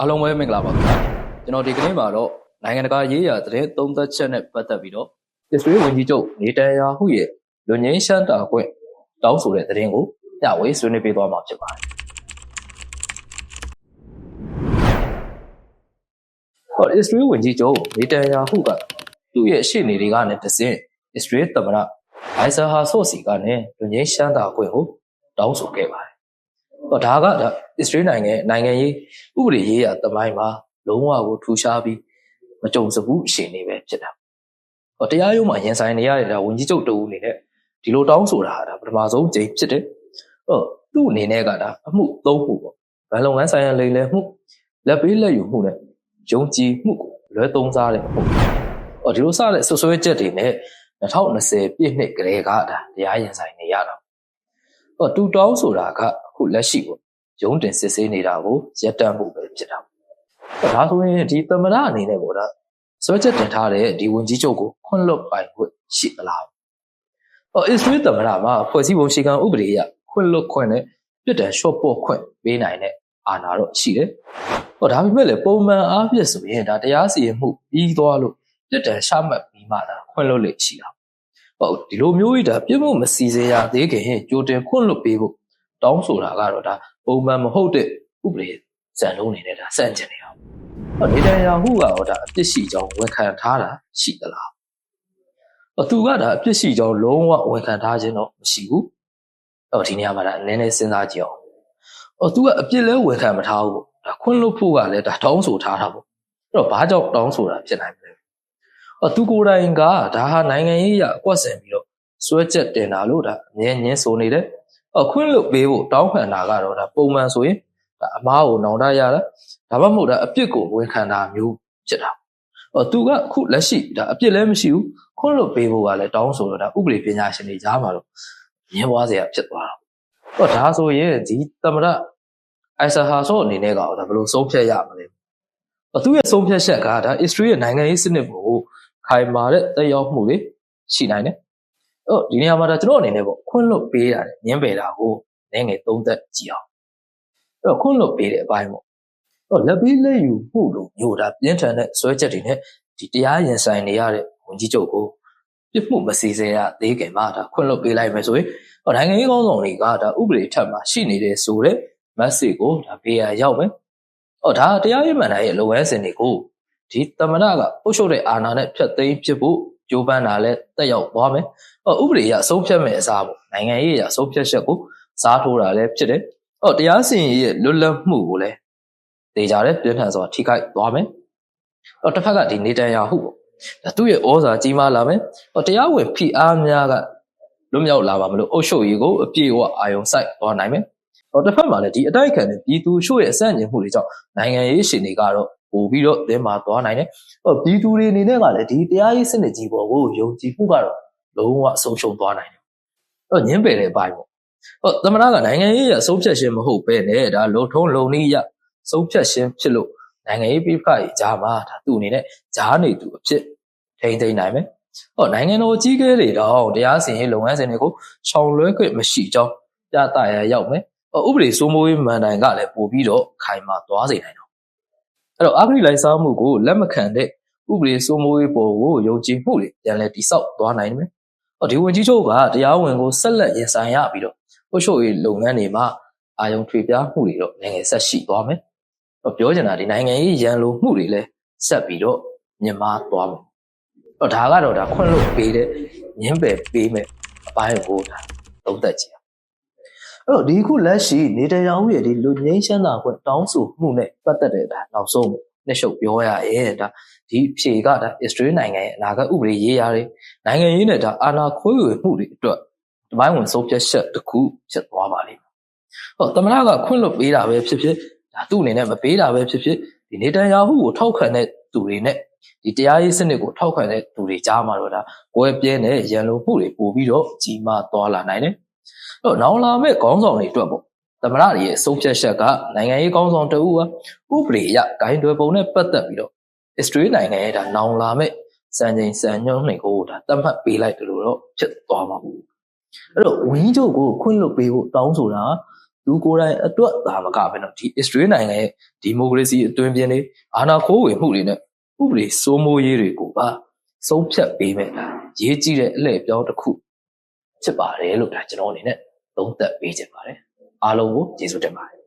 အားလုံးပဲမင်္ဂလာပါခင်ဗျာကျွန်တော်ဒီကနေ့မှာတော့နိုင်ငံတကာရေးရာသတင်းသုံးသပ်ချက်နဲ့ပတ်သက်ပြီးတော့အစ္စရေးဝန်ကြီးချုပ်နေတန်ယာဟုရဲ့လူငင်းရှမ်းတာခွင့်တောင်းဆိုတဲ့သတင်းကိုညဝေးဆွေးနွေးပေးသွားမှာဖြစ်ပါတယ်အစ္စရေးဝန်ကြီးချုပ်နေတန်ယာဟုကသူ့ရဲ့ရှေ့နေတွေကနေတစဉ်အစ္စရေးသမ္မတအိုင်ဆာဟာဆော့စီကနေလူငင်းရှမ်းတာခွင့်ကိုတောင်းဆိုခဲ့ပါတယ်ဒါကအစ္စရေးနိုင်ငံရေးဥပဒေရေးရာသမိုင်းမှာလုံးဝကိုထူရှားပြီးမကြုံစဘူးအခြေအနေပဲဖြစ်တာ။တရားရုံးမှာရင်ဆိုင်နေရတဲ့ဝန်ကြီးချုပ်တဦးအနေနဲ့ဒီလိုတောင်းဆိုတာဒါပထမဆုံးကြိမ်ဖြစ်တယ်။သူ့အနေနဲ့ကအမှု၃မှုပေါ့။ဗန်လုပ်ငန်းဆိုင်ရာလိမ်လည်မှုလက်ပေးလက်ယူမှုနဲ့ယုံကြည်မှုကိုလွဲသုံးစားတဲ့အမှု။ဒီလိုစတဲ့ဆွဆွဲချက်တွေနဲ့2020ပြည့်နှစ်ကလေးကတရားရင်ဆိုင်နေရတာ။သူတောင်းဆိုတာကအခုလက်ရှိပေါ့ရုံးတင်စစ်ဆေးနေတာကိုရပ်တန့်ဖို့ပဲဖြစ်တာ။ဒါဆိုရင်ဒီသမ္မတအနေနဲ့ပေါ့ဆွဲချက်တင်ထားတဲ့ဒီဝန်ကြီးချုပ်ကိုခွင့်လွှတ်ပိုင်ခွင့်ရှိသလား။အစ္စရေးသမ္မတမှာဖွဲ့စည်းပုံအခြေခံဥပဒေအရခွင့်လွှတ်ခွင့်နဲ့ပြစ်ဒဏ်လျှော့ပေါ့ခွင့်ပေးနိုင်တဲ့အာဏာတော့ရှိတယ်။ဒါပေမဲ့လည်းပုံမှန်အားဖြင့်ဆိုရင်တရားစီရင်မှုပြီးသွားလို့ပြစ်ဒဏ်ချမှတ်ပြီးမှခွင့်လွှတ်လေရှိတာ။ဒီလိုမျိုးကြီးပြစ်မှုမစီစေရသေးခင်ကြိုတင်ခွင့်လွှတ်ပေးဖို့တောင်းဆိုတာကတော့ပုံမှန်မဟုတ်တဲ့ဥပဒေစံနှုန်းအနေနဲ့စန့်ကျင်နေတာ။နေတန်ယာဟုကအပြစ်ရှိကြောင်းဝန်ခံထားတာရှိသလား။သူကအပြစ်ရှိကြောင်းလုံးဝဝန်ခံထားခြင်းတော့မရှိဘူး။ဒီနေရာမှာနည်းနည်းစဉ်းစားကြည့်အောင်။သူကအပြစ်လဲဝန်ခံမထားဘူး။ခွင့်လွှတ်ဖို့ကလည်းတောင်းဆိုထားတာပေါ့။အဲ့တော့ဘာကြောင့်တောင်းဆိုတာဖြစ်နိုင်မလဲ။သူကိုယ်တိုင်ကဒါဟာနိုင်ငံရေးအကွက်ဆင်ပြီးတော့စွဲချက်တင်တာလို့အမြဲညင်းဆိုနေတယ်။ခွင့်လွှတ်ပေးဖို့တောင်းခံတာကတော့ပုံမှန်ဆိုရင်အမားကိုနောင်တရတာဒါမှမဟုတ်အပြစ်ကိုဝန်ခံတာမျိုးဖြစ်တာသူကအခုလက်ရှိအပြစ်လည်းမရှိဘူးခွင့်လွှတ်ပေးဖို့ကလည်းတောင်းဆိုတော့ဥပဒေပညာရှင်တွေကြားမှာတော့ညှင်းပွားစရာဖြစ်သွားတာဒါဆိုရင်ဒီသမ္မတအိုင်ဆာဟာဆော့အနေနဲ့ကဘယ်လိုဆုံးဖြတ်ရမလဲသူရဲ့ဆုံးဖြတ်ချက်ကအစ္စရေးရဲ့နိုင်ငံရေးစနစ်ကိုခိုင်မာတဲ့သက်ရောက်မှုတွေရှိနိုင်တယ်ဒီနေရာမှာကျွန်တော်အနေနဲ့ခွင့်လွှတ်ပေးတာညှင်းပယ်တာကိုလည်းငယ်သုံးသက်ကြည့်အောင်ခွင့်လွှတ်ပေးတဲ့အပိုင်းပေါ့လက်ပေးလက်ယူမှုလို့မျိုးပြင်းထန်တဲ့ဆွဲချက်တွေနဲ့ဒီတရားရင်ဆိုင်နေရတဲ့ဝန်ကြီးချုပ်ကိုပြစ်မှုမစီစေရသေးခင်မှာခွင့်လွှတ်ပေးလိုက်မယ်ဆိုရင်နိုင်ငံရေးကောင်းဆောင်တွေကဥပဒေထက်မှာရှိနေတဲ့ဆိုတဲ့ message ကိုပေးရရောက်မယ်ဒါတရားရေးမှန်တဲ့လုပ်ငန်းစဉ်တွေကိုဒီသမ္မတကအုပ်ချုပ်တဲ့အာဏာနဲ့ဖျက်သိမ်းဖြစ်ဖို့ကြိုးပမ်းတာလည်းတက်ရောက်သွားမယ်ဥပဒေအရဆုံးဖြတ်မဲ့အစားပေါ့နိုင်ငံရေးအရဆုံးဖြတ်ချက်ကိုစားထိုးတာလည်းဖြစ်တယ်တရားစီရင်ရဲ့လွတ်လပ်မှုကိုလည်းတေချာတဲ့ပြင်းထန်စွာထိခိုက်သွားမယ်တစ်ဖက်ကဒီနေတန်ယာဟုပေါ့သူ့ရဲ့ဩဇာကြီးမားလာမယ်တရားဝင်ဖိအားများကလွတ်မြောက်လာပါမလို့အုပ်ချုပ်ရေးကိုအပြည့်အဝအာရုံစိုက်သွားနိုင်မယ်တစ်ဖက်မှာလည်းဒီအတိုက်ခံတဲ့ပြည်သူရှို့ရဲ့အဆန့်ကျင်မှုတွေကြောင့်နိုင်ငံရေးရှင်တွေကတော့ပို့ပြီးတော့သင်မာသွားနိုင်တယ်ပြည်သူတွေအနေနဲ့ကလည်းဒီတရားရေးစနစ်ကြီးပေါ်ကိုယုံကြည်မှုကတော့လုံးဝဆုံးရှုံးသွားနိုင်တယ်ညှင်းပယ်တဲ့အပိုင်းပေါ့သမ္မတကနိုင်ငံရေးအဆုံးဖြတ်ခြင်းမဟုတ်ပဲနဲ့လုံထုံးလုံနည်းရဆုံးဖြတ်ခြင်းဖြစ်လို့နိုင်ငံရေးပြပရေးကြားမှာသူ့အနေနဲ့ကြားနေသူအဖြစ်ထိန်းသိမ်းနိုင်မယ်နိုင်ငံတော်ကြီးကဲတွေတော့တရားစီရင်လုပ်ငန်းစဉ်တွေကိုရှောင်လွှဲခွင့်မရှိကြောင်းပြသရရောက်မယ်ဥပဒေစိုးမိုးရေးမှန်တိုင်ကလည်းပို့ပြီးတော့ခိုင်မာသွားစေနိုင်တော့အဲ့တော့အဂရိလိုက်စားမှုကိုလက်မခံတဲ့ဥပဒေစိုးမိုးရေးပေါ်ကိုယုံကြည်မှုတွေပြန်လည်တိဆောက်သွားနိုင်မယ်ဒီဝန်ကြီးချုပ်ကတရားဝင်ကိုဆက်လက်ရင်ဆိုင်ရပြီးတော့အုပ်ချုပ်ရေးလုပ်ငန်းတွေမှာအာရုံထွေပြားမှုတွေတော့နိုင်ငံဆက်ရှိသွားမယ်ပြောချင်တာဒီနိုင်ငံရေးရန်လိုမှုတွေလည်းဆက်ပြီးတော့မြင့်မားသွားမယ်ဒါကတော့ခွင့်လွှတ်ပေးတဲ့ညှင်းပယ်ပေးမဲ့အပိုင်းကိုသုံးသပ်ကြည့်အဲ့တော့ဒီခုလက်ရှိနေတန်ယာဟုရဲ့ဒီလူငင်းရှမ်းတာခွင့်တောင်းဆိုမှုနဲ့ပတ်သက်တဲ့နောက်ဆုံးနှစ်ရှုပ်ပြောရရဲ့ဒီဖြေကအစ္စရေးနိုင်ငံရဲ့အနာဂတ်ဥပဒေရေးရာတွေနိုင်ငံရေးနဲ့အာဏာခွဲဝေမှုတွေအတွက်တပိုင်းဝင်ဆုံးဖြတ်ချက်တစ်ခုဖြစ်သွားပါလိမ့်မယ်သမ္မတကခွင့်လွှတ်ပေးတာပဲဖြစ်ဖြစ်သူ့အနေနဲ့မပေးတာပဲဖြစ်ဖြစ်ဒီနေတန်ယာဟုကိုထောက်ခံတဲ့သူတွေနဲ့ဒီတရားရေးစနစ်ကိုထောက်ခံတဲ့သူတွေကြားမှာတော့ကွဲပြဲတဲ့ရန်လိုမှုတွေပို့ပြီးတော့ကြီးမားသွားလာနိုင်တယ်နောင်လာမဲ့ခေါင်းဆောင်တွေအတွက်ပေါ့သမ္မတရဲ့ဆုံးဖြတ်ချက်ကနိုင်ငံရေးခေါင်းဆောင်တဦးဟာဥပဒေအရဂိုင်းတွယ်ပုံနဲ့ပတ်သက်ပြီးတော့အစ္စရေးနိုင်ငံရဲ့နောင်လာမဲ့စံချိန်စံညွှန်းတွေကိုသတ်မှတ်ပေးလိုက်တယ်လို့တော့ဖြစ်သွားမှာပေါ့အဲ့တော့ဝင်းချုပ်ကိုခွင့်လွှတ်ပေးဖို့တောင်းဆိုတာ လူကိုယ်တိုင်အတွက်သာမကပဲเนาะဒီ Israel နိုင်ငံရဲ့ဒီမိုကရေစီအတွင်းပြင်းတွေအာဏာခိုးဝင်မှုတွေနဲ့ဥပဒေစိုးမိုးရေးတွေကိုပါဆုံးဖြတ်ပေးမဲ့ရေးကြည့်တဲ့အလှည့်ပြောင်းတစ်ခုဖြစ်ပါတယ်လို့ဒါကျွန်တော်အနေနဲ့သုံးသပ်ပေးချင်ပါတယ်အားလုံးကိုကျေးဇူးတင်ပါတယ်